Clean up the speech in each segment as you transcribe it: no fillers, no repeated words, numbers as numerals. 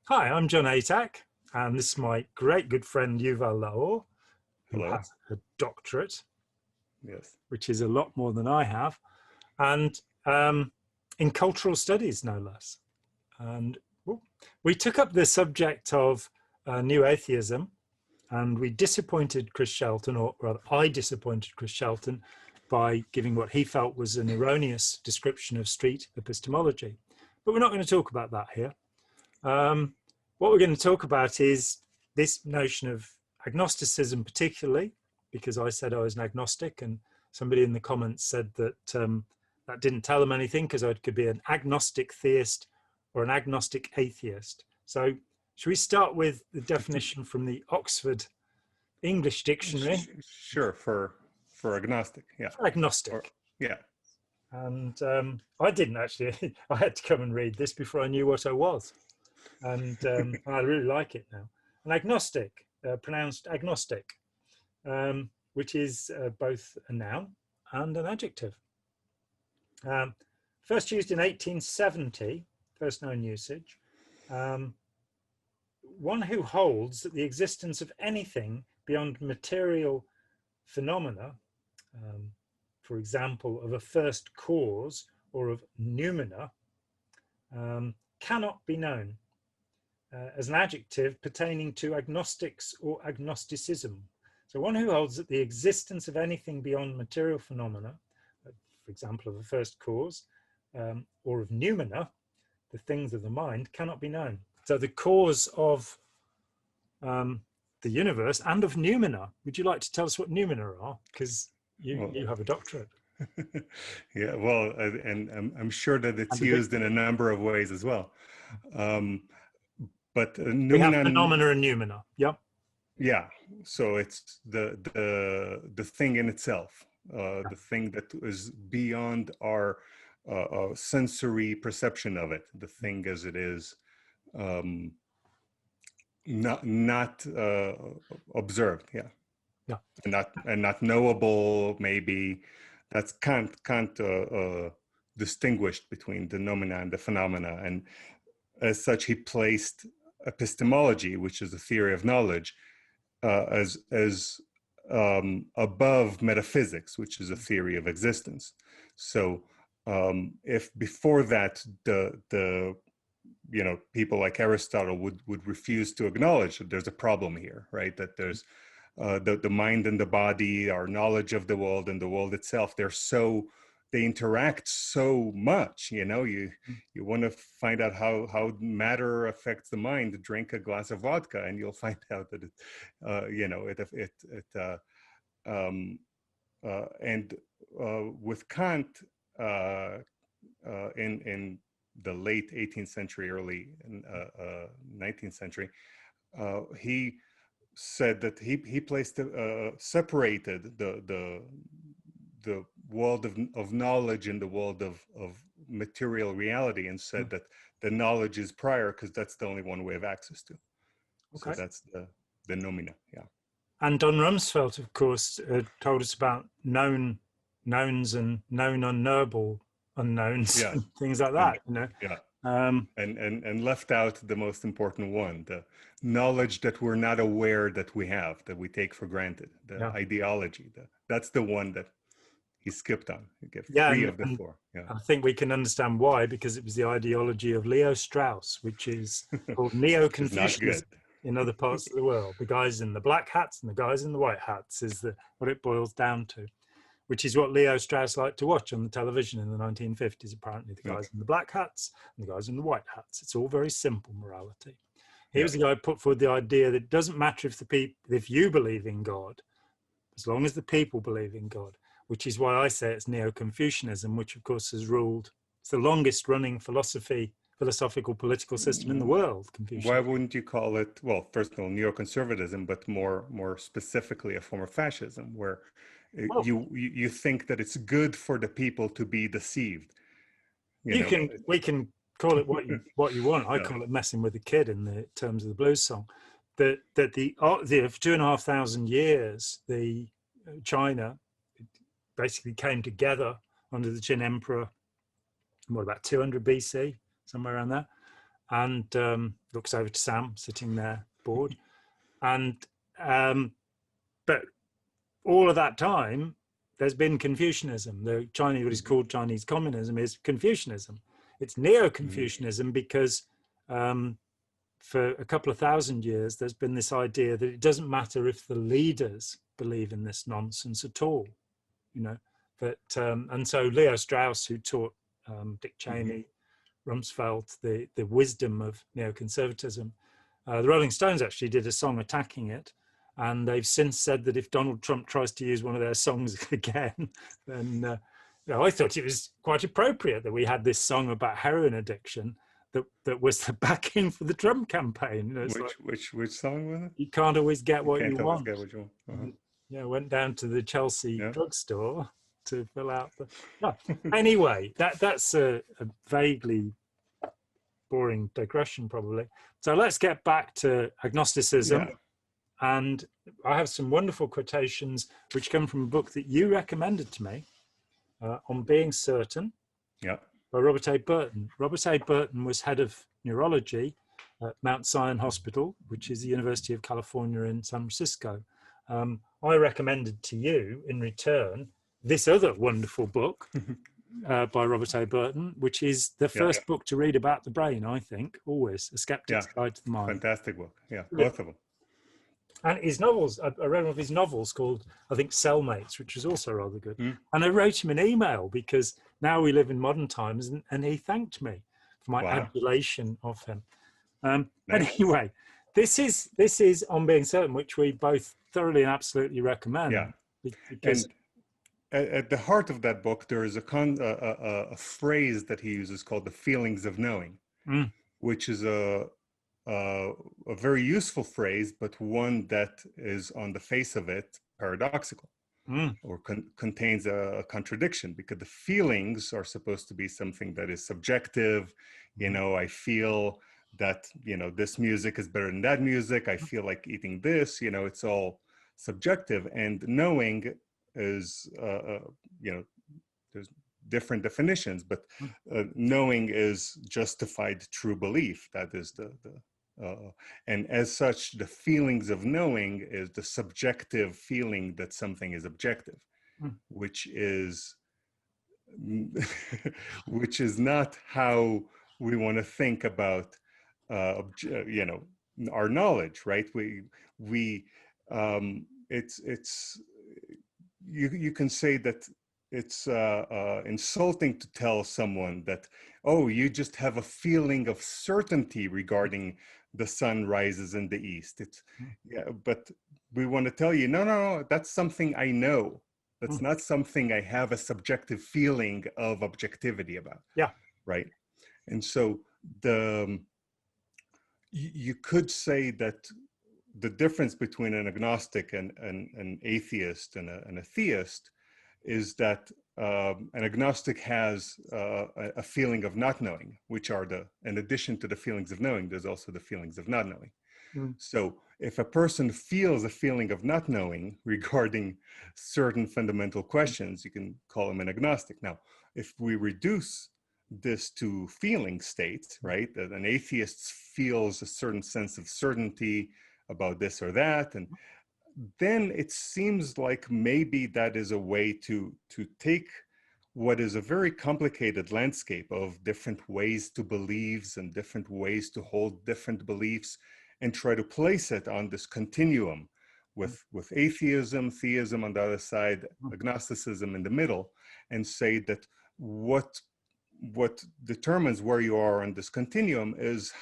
Hi, I'm Jon and this is my great good friend Yuval Laor, who Hello. has a doctorate, Yes. which is a lot more than I have, and in cultural studies, no less. And we took up the subject of new atheism, and we disappointed Chris Shelton, or rather I disappointed Chris Shelton by giving what he felt was an erroneous description of street epistemology. But we're not going to talk about that here. What we're going to talk about is this notion of agnosticism, particularly because I said I was an agnostic, and somebody in the comments said that that didn't tell them anything because I could be an agnostic theist or an agnostic atheist. So should we start with the definition from the Oxford English Dictionary? Sure, for agnostic, yeah. For agnostic. Yeah. And I didn't actually, I had to come and read this before I knew what I was. And I really like it now. An agnostic, pronounced agnostic, which is both a noun and an adjective. First used in 1870, first known usage. One who holds that the existence of anything beyond material phenomena, for example, of a first cause or of noumena, cannot be known. As an adjective pertaining to agnostics or agnosticism. So one who holds that the existence of anything beyond material phenomena, for example, of a first cause, or of noumena, the things of the mind, cannot be known. So the cause of the universe and of noumena. Would you like to tell us what noumena are? Because you have a doctorate. Yeah, well, and I'm sure that it's used in a number of ways as well. But we have phenomena and noumena. Yep. Yeah. So it's the thing in itself, the thing that is beyond our sensory perception of it. The thing as it is, not observed. Yeah. Yeah. And not knowable. Maybe that's can't distinguished between the noumena and the phenomena, and as such, he placed epistemology, which is the theory of knowledge, as above metaphysics, which is a theory of existence. So, if before that the people like Aristotle would refuse to acknowledge that there's a problem here, right? That there's the mind and the body, our knowledge of the world and the world itself, they interact so much. You want to find out how matter affects the mind, drink a glass of vodka and you'll find out that with Kant in the late 18th century, early 19th century, he said that he placed separated the world of knowledge and the world of material reality, and said that the knowledge is prior because that's the only one we have access to. Okay. So that's the noumena. Yeah. And Don Rumsfeld, of course, told us about known knowns and known unknowable unknowns, yeah, and things like that. Yeah. And left out the most important one, the knowledge that we're not aware that we have, that we take for granted, the ideology. That's the one that he skipped on. He gave three of the four. Yeah. I think we can understand why, because it was the ideology of Leo Strauss, which is called Neo-Confucianism in other parts of the world. The guys in the black hats and the guys in the white hats is what it boils down to, which is what Leo Strauss liked to watch on the television in the 1950s, apparently, the guys in the black hats and the guys in the white hats. It's all very simple morality. He was the guy who put forward the idea that it doesn't matter if you believe in God, as long as the people believe in God, which is why I say it's Neo-Confucianism, which of course has ruled, it's the longest running philosophical political system in the world. Why wouldn't you call it, well, first of all, neoconservatism, but more specifically a form of fascism, where you think that it's good for the people to be deceived? We can call it what you want. I call it messing with the kid in the terms of the blues song. That the 2,500 years, China basically came together under the Qin Emperor, what, about 200 BC, somewhere around there, and looks over to Sam sitting there bored. And but all of that time, there's been Confucianism. The Chinese, what is called Chinese communism, is Confucianism. It's neo-Confucianism because for a couple of thousand years, there's been this idea that it doesn't matter if the leaders believe in this nonsense at all, you know. But and so Leo Strauss, who taught Dick Cheney, Rumsfeld the wisdom of neoconservatism, the Rolling Stones actually did a song attacking it, and they've since said that if Donald Trump tries to use one of their songs again, then you know, I thought it was quite appropriate that we had this song about heroin addiction that was the backing for the Trump campaign. Which song was it? You can't always get what you want. Get what you want. Yeah, went down to the Chelsea drugstore to fill out the. No. Anyway, that's a vaguely boring digression, probably. So let's get back to agnosticism. Yeah. And I have some wonderful quotations which come from a book that you recommended to me, On Being Certain, by Robert A. Burton. Robert A. Burton was head of neurology at Mount Sinai Hospital, which is the University of California in San Francisco. I recommended to you in return this other wonderful book by Robert A. Burton, which is the first book to read about the brain, I think, always, A Skeptic's Guide to the Mind. Fantastic book, both of them. And his novels, I read one of his novels called, I think, Cellmates, which was also rather good. And I wrote him an email because now we live in modern times, and he thanked me for my adulation of him. Anyway, this is On Being Certain, which we both thoroughly and absolutely recommend. Yeah. Because at the heart of that book, there is a phrase that he uses called the feelings of knowing, which is a very useful phrase, but one that is on the face of it paradoxical, or contains a contradiction, because the feelings are supposed to be something that is subjective. You know, I feel that, you know, this music is better than that music. I feel like eating this, you know, it's all subjective. And knowing is, you know, there's different definitions, but knowing is justified true belief. That is and as such, the feelings of knowing is the subjective feeling that something is objective, which is which is not how we want to think about you know, our knowledge, right? It's you can say that it's insulting to tell someone that, oh, you just have a feeling of certainty regarding the sun rises in the east. It's but we want to tell you, no, that's something I know. That's not something I have a subjective feeling of objectivity about. Yeah. Right. And so you could say that the difference between an agnostic and an atheist and a theist is that an agnostic has a feeling of not knowing, which are in addition to the feelings of knowing, there's also the feelings of not knowing. So if a person feels a feeling of not knowing regarding certain fundamental questions, you can call him an agnostic. Now, if we reduce this to feeling states, right, that an atheist feels a certain sense of certainty about this or that, and then it seems like maybe that is a way to take what is a very complicated landscape of different ways to beliefs and different ways to hold different beliefs and try to place it on this continuum with atheism, theism on the other side, agnosticism in the middle, and say that what determines where you are on this continuum is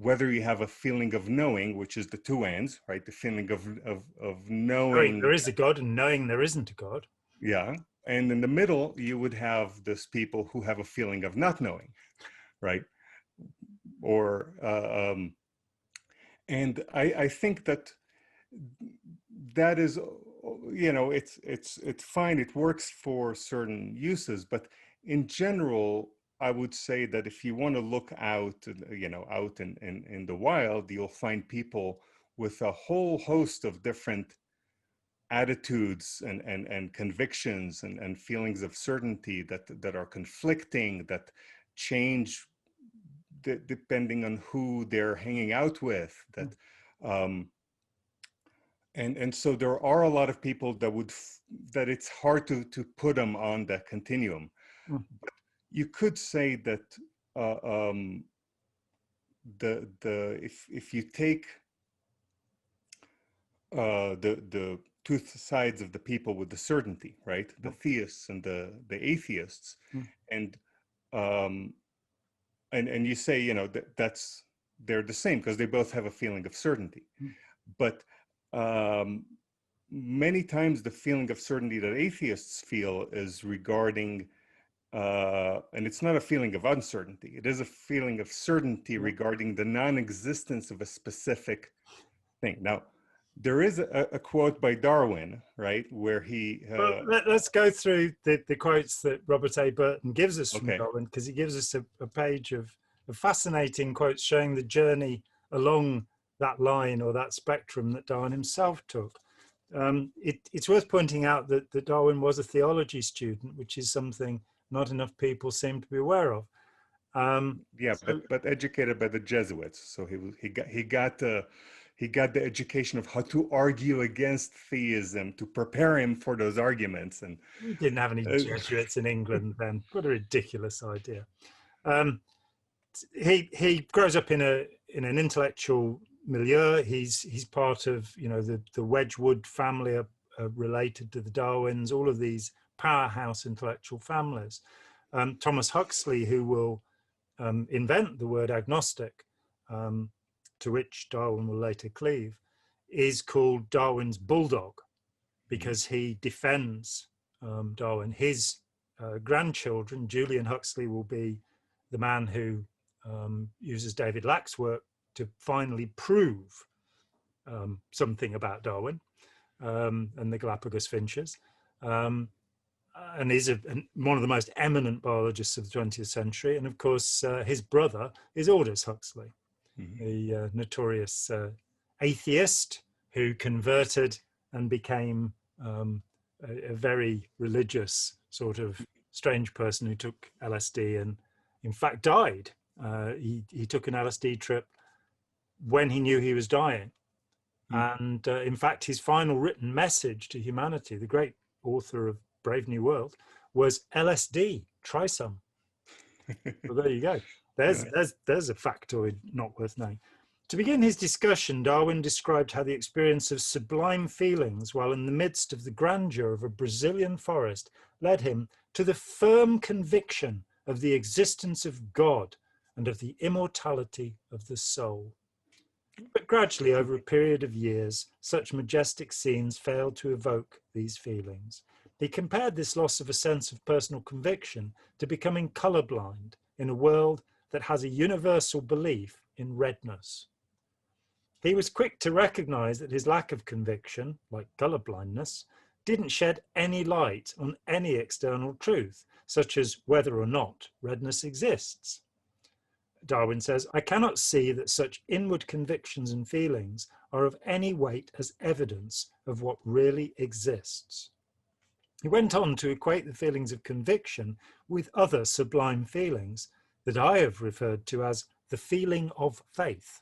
whether you have a feeling of knowing, which is the two ends, right? The feeling of knowing there is a God and knowing there isn't a God. Yeah. And in the middle, you would have this people who have a feeling of not knowing, right? Or, and I think that is, you know, it's fine. It works for certain uses, but in general, I would say that if you want to look out, you know, out in the wild, you'll find people with a whole host of different attitudes and convictions and feelings of certainty that are conflicting, that change depending on who they're hanging out with. That, and so there are a lot of people that that it's hard to put them on that continuum. But you could say that if you take the two sides of the people with the certainty, right? The theists and the atheists, and you say, you know, that's they're the same because they both have a feeling of certainty. But many times the feeling of certainty that atheists feel is regarding, and it's not a feeling of uncertainty. It is a feeling of certainty regarding the non-existence of a specific thing. Now, there is a quote by Darwin, right, where he... Well, let's go through the quotes that Robert A. Burton gives us from Darwin, because he gives us a page of fascinating quotes showing the journey along that line or that spectrum that Darwin himself took. It's worth pointing out that Darwin was a theology student, which is something not enough people seem to be aware of. But educated by the Jesuits, so he got the education of how to argue against theism to prepare him for those arguments. And we didn't have any Jesuits in England then. What a ridiculous idea. He grows up in an intellectual milieu. He's part of, you know, the Wedgwood family are related to the Darwins, all of these powerhouse intellectual families. Thomas Huxley, who will invent the word agnostic, to which Darwin will later cleave, is called Darwin's bulldog because he defends Darwin. His grandchildren, Julian Huxley, will be the man who uses David Lack's work to finally prove something about Darwin and the Galapagos finches. And he's one of the most eminent biologists of the 20th century. And of course, his brother is Aldous Huxley, the notorious atheist who converted and became a very religious sort of strange person who took LSD and in fact died. He took an LSD trip when he knew he was dying. And in fact, his final written message to humanity, the great author of Brave New World, was LSD, try some. Well, there you go. There's a factoid not worth knowing. To begin his discussion, Darwin described how the experience of sublime feelings while in the midst of the grandeur of a Brazilian forest led him to the firm conviction of the existence of God and of the immortality of the soul. But gradually, over a period of years, such majestic scenes failed to evoke these feelings. He compared this loss of a sense of personal conviction to becoming colorblind in a world that has a universal belief in redness. He was quick to recognize that his lack of conviction, like colorblindness, didn't shed any light on any external truth, such as whether or not redness exists. Darwin says, "I cannot see that such inward convictions and feelings are of any weight as evidence of what really exists." He went on to equate the feelings of conviction with other sublime feelings that I have referred to as the feeling of faith.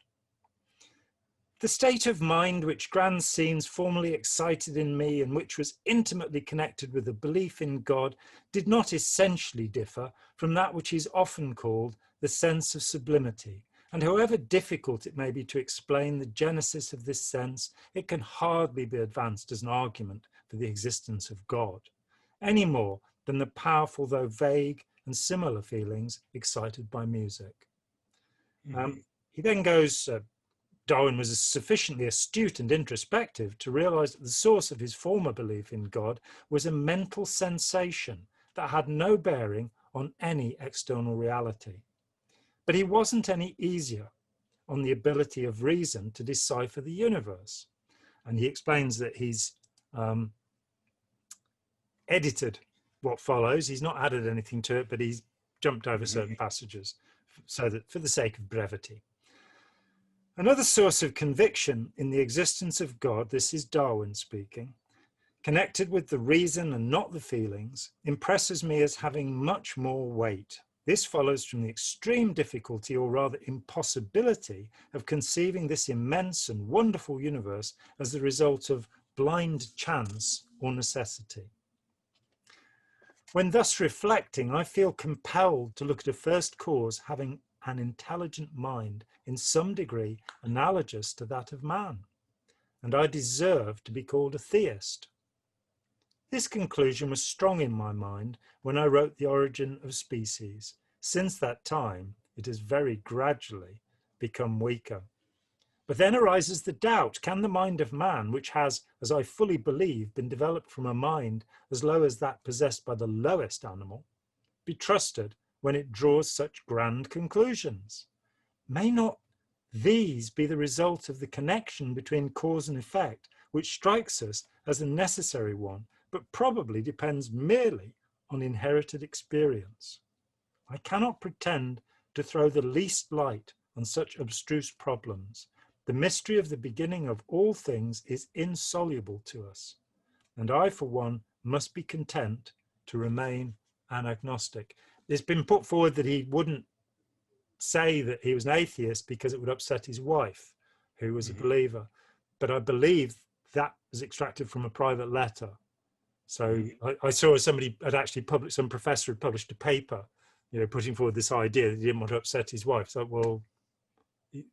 The state of mind which grand scenes formerly excited in me and which was intimately connected with a belief in God did not essentially differ from that which is often called the sense of sublimity. And however difficult it may be to explain the genesis of this sense, it can hardly be advanced as an argument for the existence of God, any more than the powerful though vague and similar feelings excited by music. He then goes, Darwin was sufficiently astute and introspective to realize that the source of his former belief in God was a mental sensation that had no bearing on any external reality. But he wasn't any easier on the ability of reason to decipher the universe. And he explains that he's edited what follows. He's not added anything to it, but he's jumped over certain passages so that for the sake of brevity. Another source of conviction in the existence of God, this is Darwin speaking, connected with the reason and not the feelings, impresses me as having much more weight This follows from the extreme difficulty, or rather impossibility, of conceiving this immense and wonderful universe as the result of blind chance or necessity. When thus reflecting, I feel compelled to look at a first cause having an intelligent mind in some degree analogous to that of man, and I deserve to be called a theist. This conclusion was strong in my mind when I wrote The Origin of Species. Since that time, it has very gradually become weaker. But then arises the doubt, can the mind of man, which has, as I fully believe, been developed from a mind as low as that possessed by the lowest animal, be trusted when it draws such grand conclusions? May not these be the result of the connection between cause and effect, which strikes us as a necessary one, but probably depends merely on inherited experience? I cannot pretend to throw the least light on such abstruse problems. The mystery of the beginning of all things is insoluble to us, and I, for one, must be content to remain an agnostic. It's been put forward that he wouldn't say that he was an atheist because it would upset his wife, who was a believer. But I believe that was extracted from a private letter. So I saw somebody had actually published, some professor had published a paper, you know, putting forward this idea that he didn't want to upset his wife. So, well,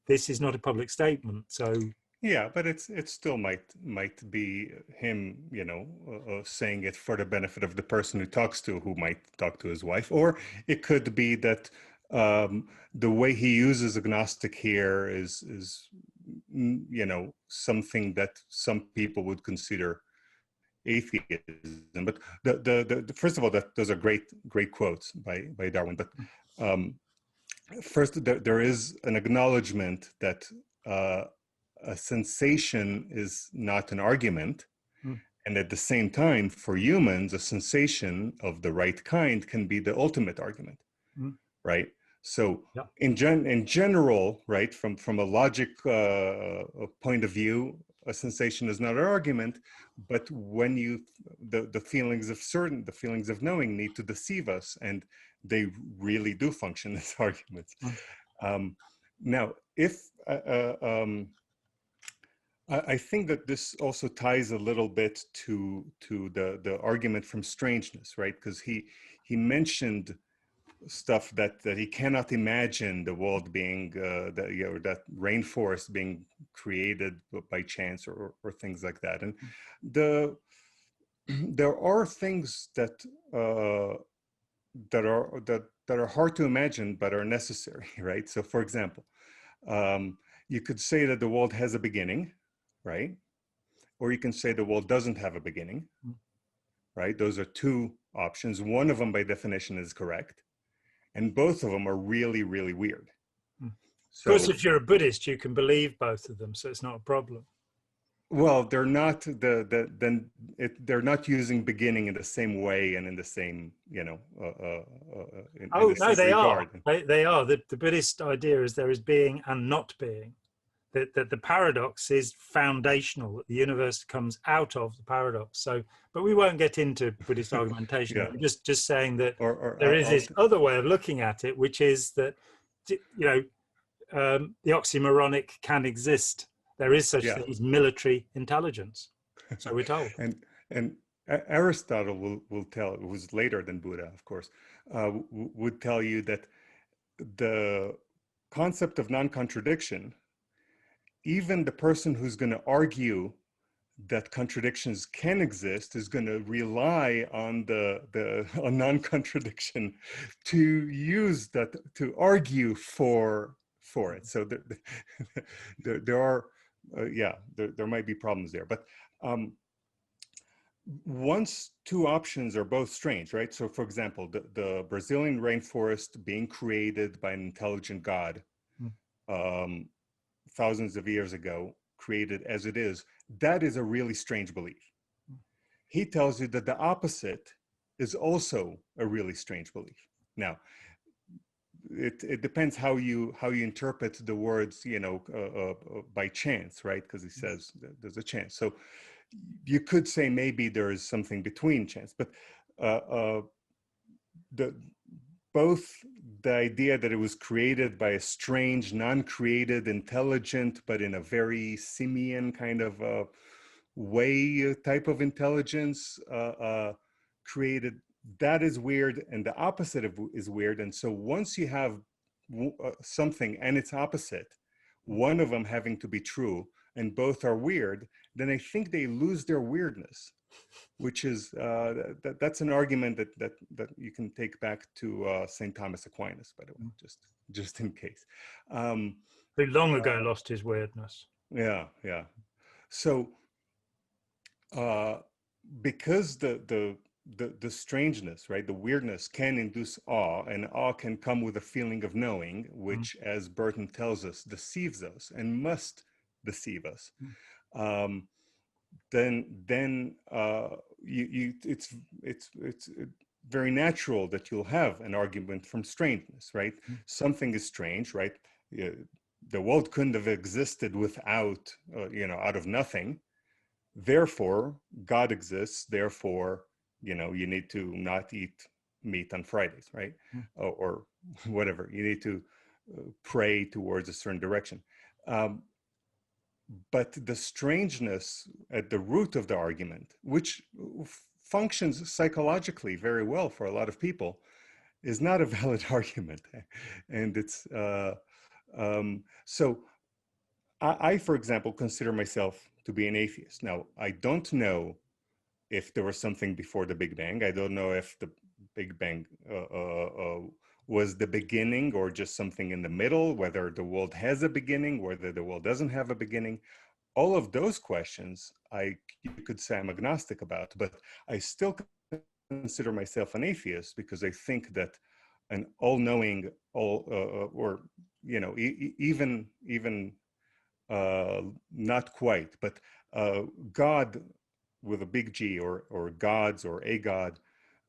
this is not a public statement. So yeah, but it still might be him, you know, saying it for the benefit of the person who might talk to his wife, or it could be that the way he uses agnostic here is you know, something that some people would consider atheism. But the first of all, those are great quotes by Darwin. But first, there is an acknowledgement that a sensation is not an argument. And at the same time, for humans, a sensation of the right kind can be the ultimate argument, right? So in general, right, from a logic point of view, a sensation is not an argument, but when the feelings of knowing need to deceive us, and they really do function as arguments. Now, if I think that this also ties a little bit to the argument from strangeness, right? Because he mentioned stuff that he cannot imagine the world being that rainforest being created by chance or things like that. And there are things that are hard to imagine but are necessary, right? So, for example, you could say that the world has a beginning, right? Or you can say the world doesn't have a beginning, right? Those are two options. One of them, by definition, is correct. And both of them are really, really weird. So, of course, if you're a Buddhist, you can believe both of them, so it's not a problem. Well, they're not they're not using beginning in the same way and in the same, you know. No, they regard. They are. The Buddhist idea is there is being and not being. That the paradox is foundational, that the universe comes out of the paradox. So, but we won't get into Buddhist argumentation. Yeah. We're just saying that there is this other way of looking at it, which is that, you know, the oxymoronic can exist. There is such thing as military intelligence. So we're told. and Aristotle will tell, who's later than Buddha, of course, would tell you that the concept of non-contradiction, even the person who's going to argue that contradictions can exist is going to rely on a non-contradiction to use that to argue for it. So there are there might be problems there, but once two options are both strange, right? So, for example, the Brazilian rainforest being created by an intelligent God. Thousands of years ago, created as it is, that is a really strange belief. He tells you that the opposite is also a really strange belief. Now, it depends how you interpret the words, you know, by chance, right? Because he says there's a chance. So you could say maybe there is something between chance, but both the idea that it was created by a strange, non-created, intelligent, but in a very simian kind of way type of intelligence created, that is weird, and the opposite of is weird. And so once you have something and its opposite, one of them having to be true, and both are weird, then I think they lose their weirdness, which is that's an argument that you can take back to St. Thomas Aquinas, by the way, just in case. Who long ago lost his weirdness. Yeah. So because the strangeness, right, the weirdness can induce awe, and awe can come with a feeling of knowing, which, as Burton tells us, deceives us and must deceive us. Then it's very natural that you'll have an argument from strangeness, right? Something is strange, right? The world couldn't have existed without, out of nothing. Therefore, God exists. Therefore, you need to not eat meat on Fridays, right? Or whatever. You need to pray towards a certain direction. But the strangeness at the root of the argument, which functions psychologically very well for a lot of people, is not a valid argument. And it's so I, for example, consider myself to be an atheist. Now, I don't know if there was something before the Big Bang. I don't know if the Big Bang was the beginning or just something in the middle, whether the world has a beginning, whether the world doesn't have a beginning. All of those questions, you could say I'm agnostic about, but I still consider myself an atheist because I think that an all-knowing, even not quite, but God with a big G, or gods, or a God,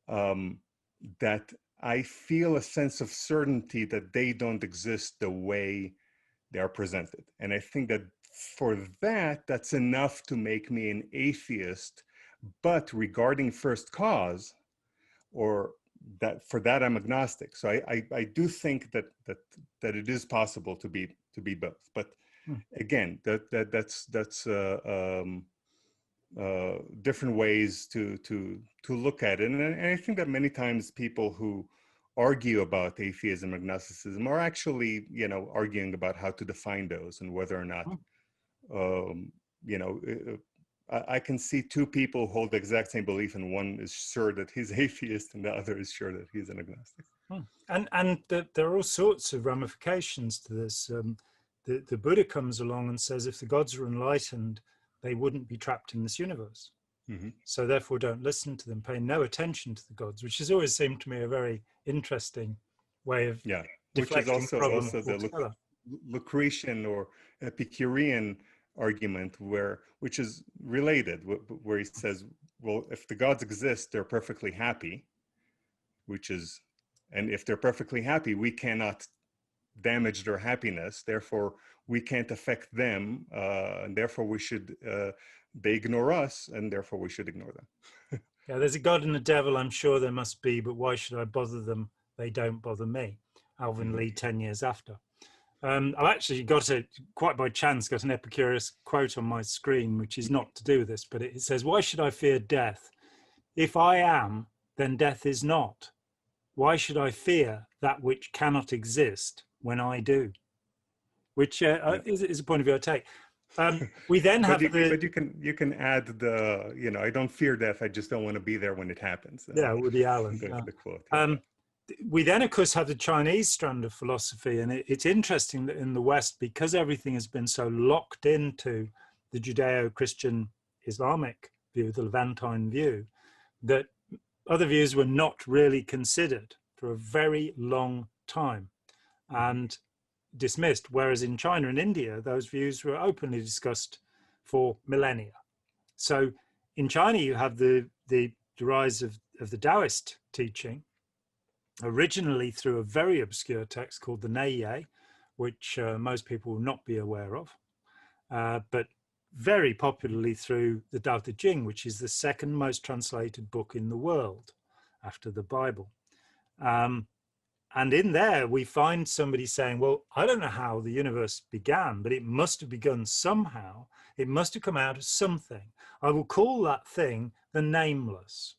that I feel a sense of certainty that they don't exist the way they are presented. And I think that for that, that's enough to make me an atheist. But regarding first cause, or that, for that I'm agnostic. So I do think that it is possible to be both. But again, that's different ways to look at it. And I think that many times people who argue about atheism, agnosticism, are actually, arguing about how to define those and whether or not, I can see two people hold the exact same belief, and one is sure that he's atheist and the other is sure that he's an agnostic. And there are all sorts of ramifications to this. The Buddha comes along and says, if the gods are enlightened, they wouldn't be trapped in this universe. So therefore don't listen to them, pay no attention to the gods, which has always seemed to me a very interesting way of which is also the Lucretian or Epicurean argument, which is related, where he says, well, if the gods exist, they're perfectly happy, and if they're perfectly happy, we cannot damage their happiness, therefore we can't affect them, and therefore they ignore us, and therefore we should ignore them. Yeah, there's a God and a devil, I'm sure there must be, but why should I bother them? They don't bother me. Alvin Lee, 10 years after. I've actually quite by chance, got an Epicurus quote on my screen, which is not to do with this, but it says, why should I fear death? If I am, then death is not. Why should I fear that which cannot exist when I do? Which is a point of view I take. We then have but you can add the, I don't fear death, I just don't want to be there when it happens. Yeah, Woody Allen. The quote. We then, of course, have the Chinese strand of philosophy, and it's interesting that in the West, because everything has been so locked into the Judeo-Christian Islamic view, the Levantine view, that other views were not really considered for a very long time and dismissed, whereas in China and India, those views were openly discussed for millennia. So in China, you have the rise of the Taoist teaching, originally through a very obscure text called the Neiye, which most people will not be aware of, but very popularly through the Tao Te Ching, which is the second most translated book in the world after the Bible. And in there, we find somebody saying, well, I don't know how the universe began, but it must have begun somehow. It must have come out of something. I will call that thing the nameless.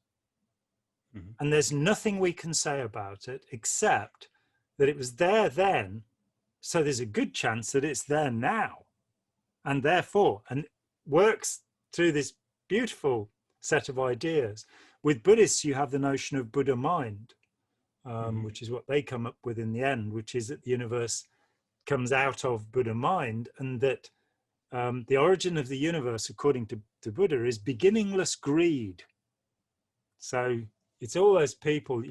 Mm-hmm. And there's nothing we can say about it except that it was there then. So there's a good chance that it's there now. And therefore, and works through this beautiful set of ideas. With Buddhists, you have the notion of Buddha mind. Which is what they come up with in the end, which is that the universe comes out of Buddha mind, and that the origin of the universe, according to Buddha, is beginningless greed. So it's all those people,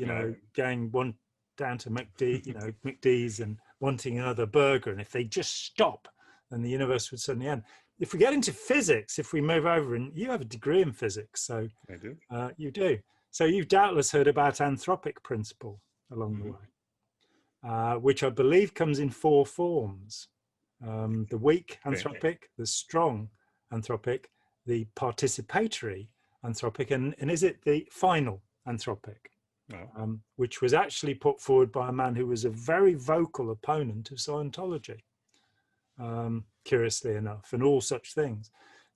going one down to McD's and wanting another burger, and if they just stop, then the universe would suddenly end. If we get into physics, if we move over, and you have a degree in physics, so I do. You do. So you've doubtless heard about anthropic principle along the way, which I believe comes in 4 forms. The weak anthropic, the strong anthropic, the participatory anthropic, and is it the final anthropic, which was actually put forward by a man who was a very vocal opponent of Scientology, curiously enough, and all such things.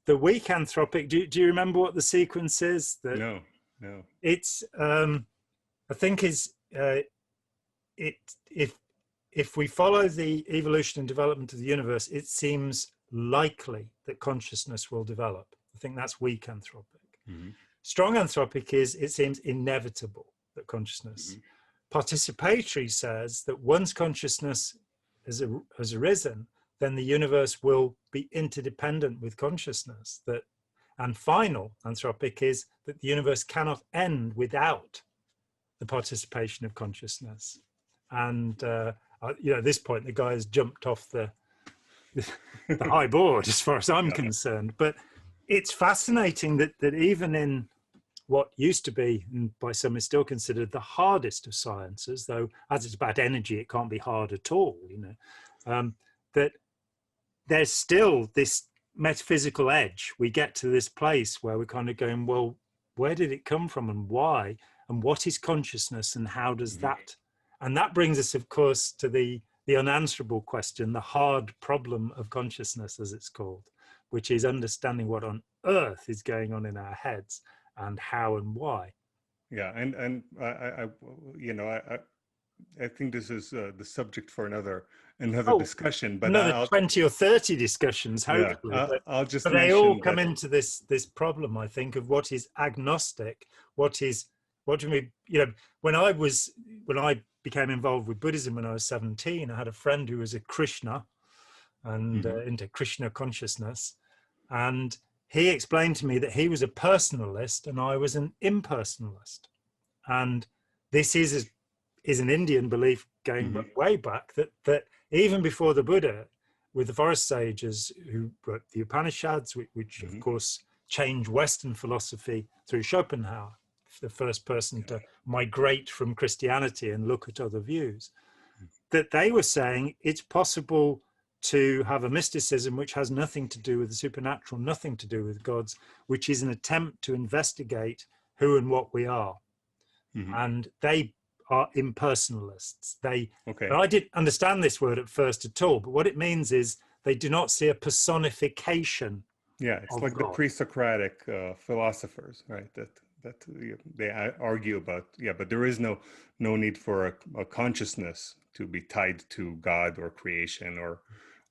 The weak anthropic, do you remember what the sequence is? No. It's, I think is, if we follow the evolution and development of the universe, it seems likely that consciousness will develop. I think that's weak anthropic. Strong anthropic is, it seems inevitable that consciousness. Participatory says that once consciousness has arisen, then the universe will be interdependent with consciousness. And final anthropic is that the universe cannot end without the participation of consciousness. And at this point, the guy has jumped off the high board, as far as I'm concerned. But it's fascinating that even in what used to be, and by some is still considered the hardest of sciences, though as it's about energy, it can't be hard at all, that there's still this metaphysical edge. We get to this place where we're kind of going, well, where did it come from and why? And what is consciousness and how does that? And that brings us, of course, to the unanswerable question, the hard problem of consciousness, as it's called, which is understanding what on earth is going on in our heads and how and why. Yeah, and I think this is the subject for another discussion. But another 20 or 30 discussions, hopefully. Yeah, I'll just but they all come into this problem, I think, of what is agnostic, what do we, when I became involved with Buddhism when I was 17, I had a friend who was a Krishna and into Krishna consciousness, and he explained to me that he was a personalist and I was an impersonalist, and this is an Indian belief going way back, that even before the Buddha, with the forest sages who wrote the Upanishads, which of course changed Western philosophy through Schopenhauer, the first person to migrate from Christianity and look at other views, that they were saying it's possible to have a mysticism which has nothing to do with the supernatural, nothing to do with gods, which is an attempt to investigate who and what we are. And they are impersonalists. I didn't understand this word at first at all, but what it means is they do not see a personification. Yeah, it's like God. The pre-Socratic philosophers, right? That they argue about. Yeah, but there is no need for a consciousness to be tied to God or creation or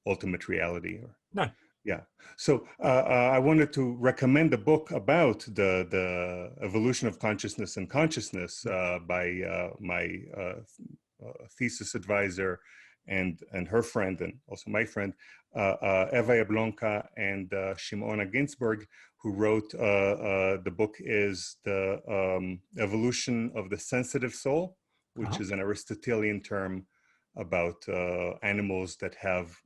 ultimate reality. No. Yeah. So I wanted to recommend a book about the evolution of consciousness and consciousness by my thesis advisor and her friend, and also my friend, Eva Jablonka and Shimona Ginsburg, who wrote the book is the Evolution of the Sensitive Soul, which is an Aristotelian term about animals that have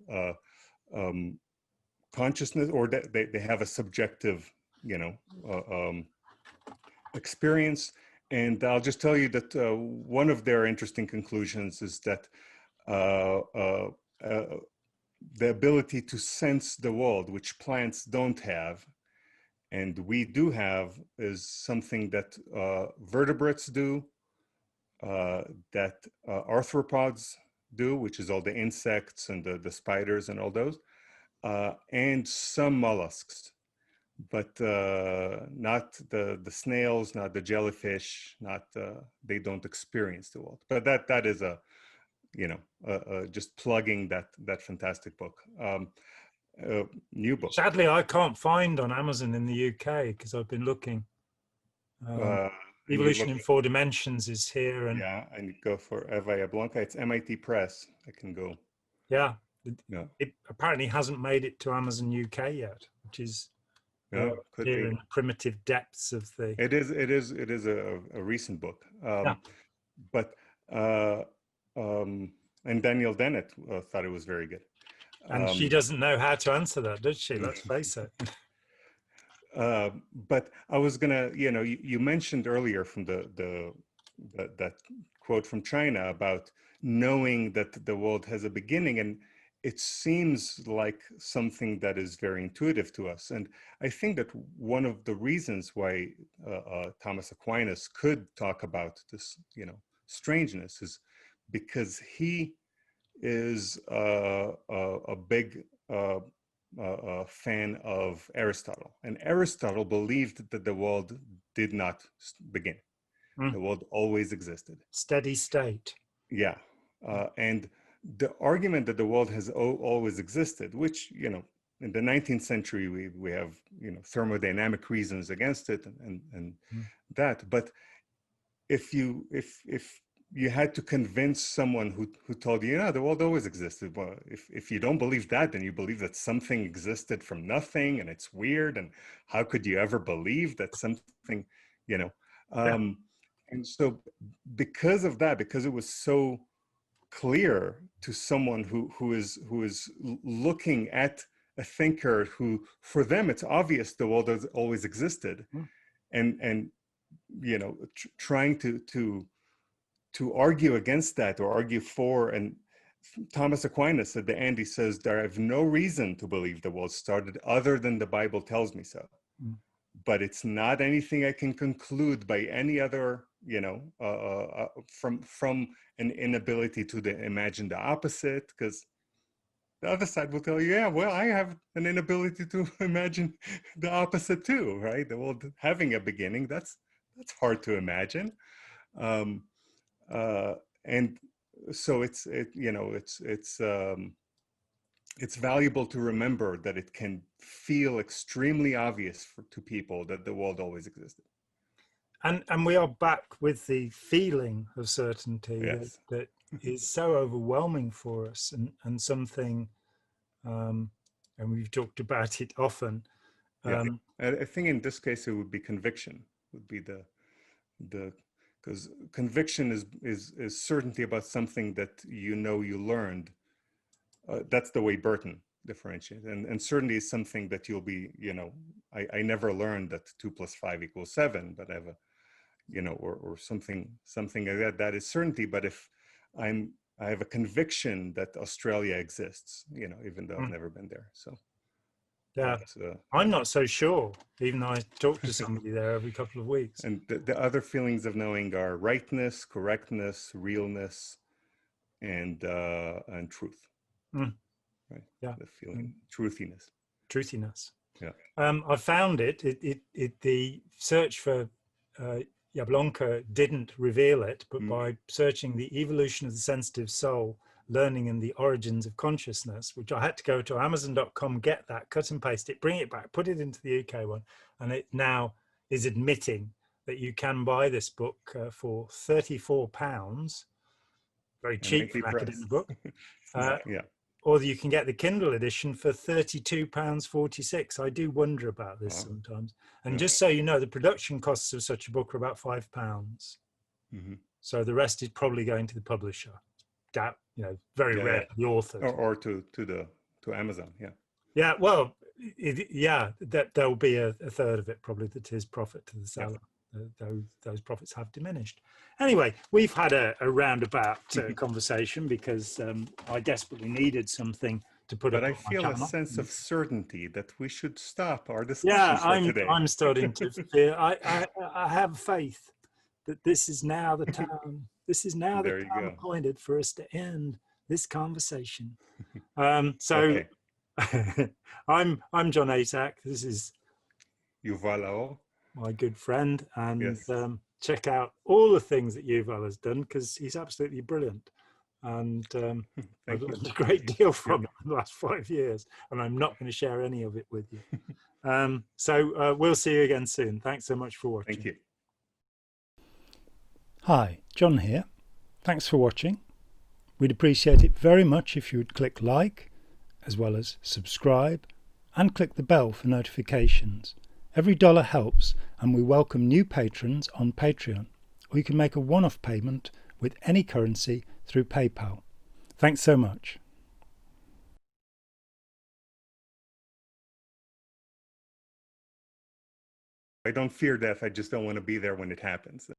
consciousness, or that they have a subjective, experience. And I'll just tell you that one of their interesting conclusions is that the ability to sense the world, which plants don't have, and we do have, is something that vertebrates do, that arthropods do, which is all the insects and the spiders and all those, and some mollusks, but not the snails, not the jellyfish, not they don't experience the world. But that is a, you know, just plugging that fantastic book. New book. Sadly, I can't find on Amazon in the UK because I've been looking. Evolution in Four Dimensions is here, and yeah, and you go for Eva Blanca. It's MIT Press. I can go. Yeah, it apparently hasn't made it to Amazon UK yet, which is could here be in the primitive depths of the. It is a recent book. Yeah. But and Daniel Dennett thought it was very good. And she doesn't know how to answer that, does she? Let's face it. But I was gonna, you know, you mentioned earlier from that quote from China about knowing that the world has a beginning, and it seems like something that is very intuitive to us. And I think that one of the reasons why Thomas Aquinas could talk about this, you know, strangeness is because he is a big fan of Aristotle, and Aristotle believed that the world did not begin. The world always existed. Steady state. Yeah, and the argument that the world has always existed, which, you know, in the 19th century we have, you know, thermodynamic reasons against it and that. But if you had to convince someone who told you, yeah, the world always existed. Well, if you don't believe that, then you believe that something existed from nothing, and it's weird. And how could you ever believe that something, you know? And so because of that, because it was so clear to someone who is looking at a thinker who, for them, it's obvious the world has always existed, and you know, trying to argue against that or argue for. And Thomas Aquinas at the end, he says, "There I have no reason to believe the world started other than the Bible tells me so. But it's not anything I can conclude by any other, you know, from an inability to imagine the opposite, because the other side will tell you, yeah, well, I have an inability to imagine the opposite too, right? The world having a beginning, that's hard to imagine. And so it's valuable to remember that it can feel extremely obvious to people that the world always existed. And we are back with the feeling of certainty that is so overwhelming for us, and something, and we've talked about it often. I think in this case it would be conviction, would be the because conviction is certainty about something that you know you learned. That's the way Burton differentiates, and certainty is something that you'll be, you know, I never learned that 2 + 5 = 7, but I have a, you know, or something like that. That is certainty. But if I have a conviction that Australia exists, you know, even though I've never been there. So yeah, I'm not so sure, even though I talk to somebody there every couple of weeks. And the other feelings of knowing are rightness, correctness, realness, and truth. Right. Yeah. The feeling, truthiness. Yeah. I found it. The search for Jablonka didn't reveal it, but by searching the evolution of the sensitive soul, learning and the origins of consciousness, which I had to go to Amazon.com, get that, cut and paste it, bring it back, put it into the UK one, and it now is admitting that you can buy this book for £34, very cheap for an academic book. Or you can get the Kindle edition for £32.46. I do wonder about this sometimes. And just so you know, the production costs of such a book are about £5. So the rest is probably going to the publisher. Doubt, you know, very rare for the author. Or to Amazon, Yeah, well, that there'll be a third of it probably that is profit to the seller. Those profits have diminished. Anyway, we've had a roundabout conversation because I desperately needed something to put up on my channel. But I feel a sense of certainty that we should stop our discussion for today. I'm starting to feel, I have faith that this is now the time. this is now the There you time go. appointed for us to end this conversation. Okay. I'm Jon Atack. This is Yuval Laor. my good friend, and Yes. check out all the things that Yuval has done, because he's absolutely brilliant. And I've Thank you. learned a great deal from Yeah. him in the last 5 years, and I'm not going to share any of it with you. So we'll see you again soon. Thanks so much for watching. Thank you. Hi, Jon here. Thanks for watching. We'd appreciate it very much if you would click like, as well as subscribe, and click the bell for notifications. Every dollar helps, and we welcome new patrons on Patreon, or you can make a one-off payment with any currency through PayPal. Thanks so much. I don't fear death. I just don't want to be there when it happens.